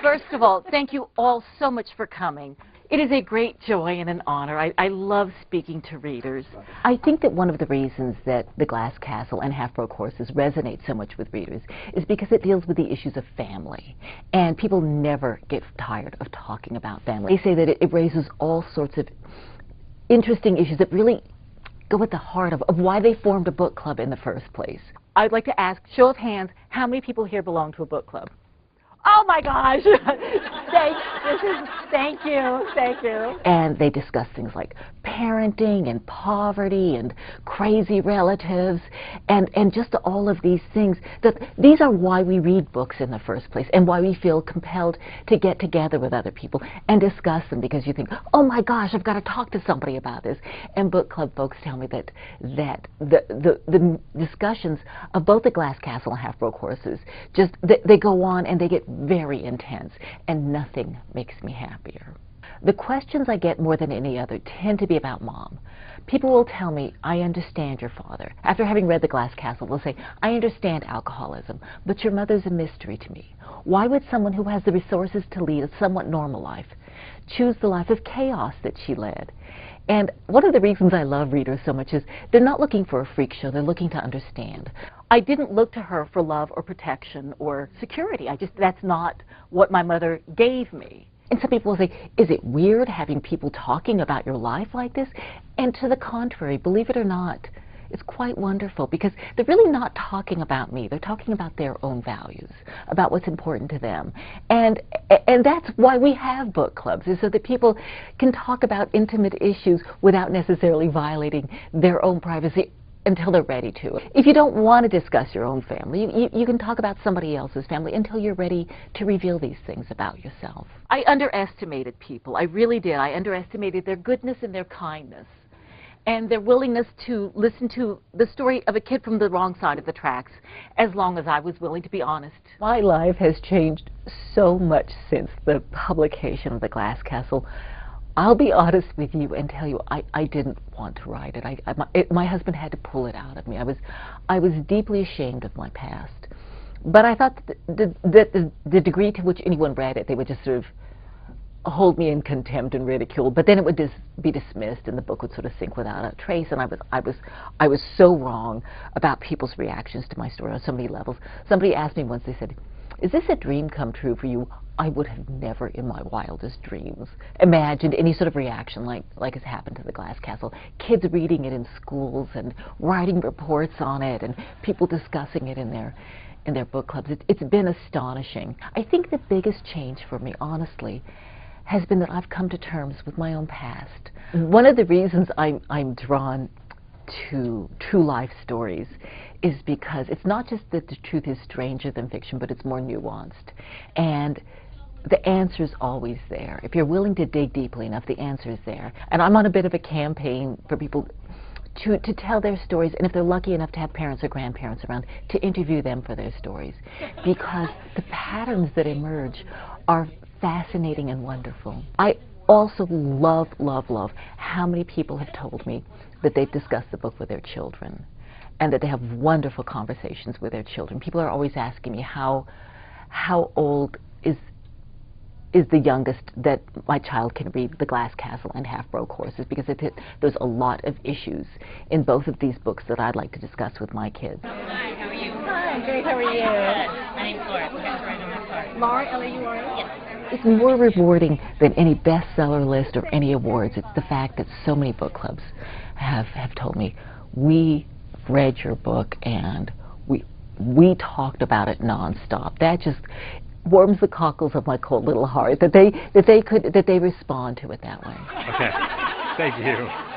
First of all, thank you all so much for coming. It is a great joy and an honor. I love speaking to readers. I think that one of the reasons that The Glass Castle and Half-Broke Horses resonate so much with readers is because it deals with the issues of family. And people never get tired of talking about family. They say that it raises all sorts of interesting issues that really go at the heart of why they formed a book club in the first place. I'd like to ask, show of hands, how many people here belong to a book club? Oh my gosh! Thank you. And they discuss things like parenting and poverty and crazy relatives and just all of these things. These are why we read books in the first place and why we feel compelled to get together with other people and discuss them, because you think, oh my gosh, I've got to talk to somebody about this. And book club folks tell me that the discussions of both The Glass Castle and Half-Broke Horses, they go on and they get very intense, and nothing makes me happier. The questions I get more than any other tend to be about Mom. People will tell me, I understand your father. After having read The Glass Castle, they'll say, I understand alcoholism, but your mother's a mystery to me. Why would someone who has the resources to lead a somewhat normal life choose the life of chaos that she led? And one of the reasons I love readers so much is they're not looking for a freak show, they're looking to understand. I didn't look to her for love or protection or security. That's not what my mother gave me. And some people will say, is it weird having people talking about your life like this? And to the contrary, believe it or not, it's quite wonderful, because they're really not talking about me. They're talking about their own values, about what's important to them. And that's why we have book clubs, is so that people can talk about intimate issues without necessarily violating their own privacy until they're ready to. If you don't want to discuss your own family, you can talk about somebody else's family until you're ready to reveal these things about yourself. I underestimated people. I really did. I underestimated their goodness and their kindness, and their willingness to listen to the story of a kid from the wrong side of the tracks, as long as I was willing to be honest. My life has changed so much since the publication of The Glass Castle. I'll be honest with you and tell you, I didn't want to write it. My husband had to pull it out of me. I was deeply ashamed of my past. But I thought that the degree to which anyone read it, they would just sort of hold me in contempt and ridicule, but then it would be dismissed and the book would sort of sink without a trace. And I was so wrong about people's reactions to my story on so many levels. Somebody asked me once, they said, is this a dream come true for you? I would have never in my wildest dreams imagined any sort of reaction like has happened to The Glass Castle. Kids reading it in schools and writing reports on it and people discussing it in their book clubs. It's been astonishing. I think the biggest change for me, honestly, has been that I've come to terms with my own past. One of the reasons I'm drawn to true life stories is because it's not just that the truth is stranger than fiction, but it's more nuanced. And the answer's always there. If you're willing to dig deeply enough, the answer's there. And I'm on a bit of a campaign for people to tell their stories, and if they're lucky enough to have parents or grandparents around, to interview them for their stories. Because the patterns that emerge are fascinating and wonderful. I also love how many people have told me that they've discussed the book with their children and that they have wonderful conversations with their children. People are always asking me how old is the youngest that my child can read The Glass Castle and Half-Broke Horses, because there's a lot of issues in both of these books that I'd like to discuss with my kids. Hi, how are you? Hi, I'm great. How are you? Good. My name's Laura. We're going to write on my card. Laura, L-A-U-R-A? Yes. It's more rewarding than any bestseller list or any awards. It's the fact that so many book clubs have told me, we read your book and we talked about it nonstop. That just warms the cockles of my cold little heart that they respond to it that way. Okay. Thank you.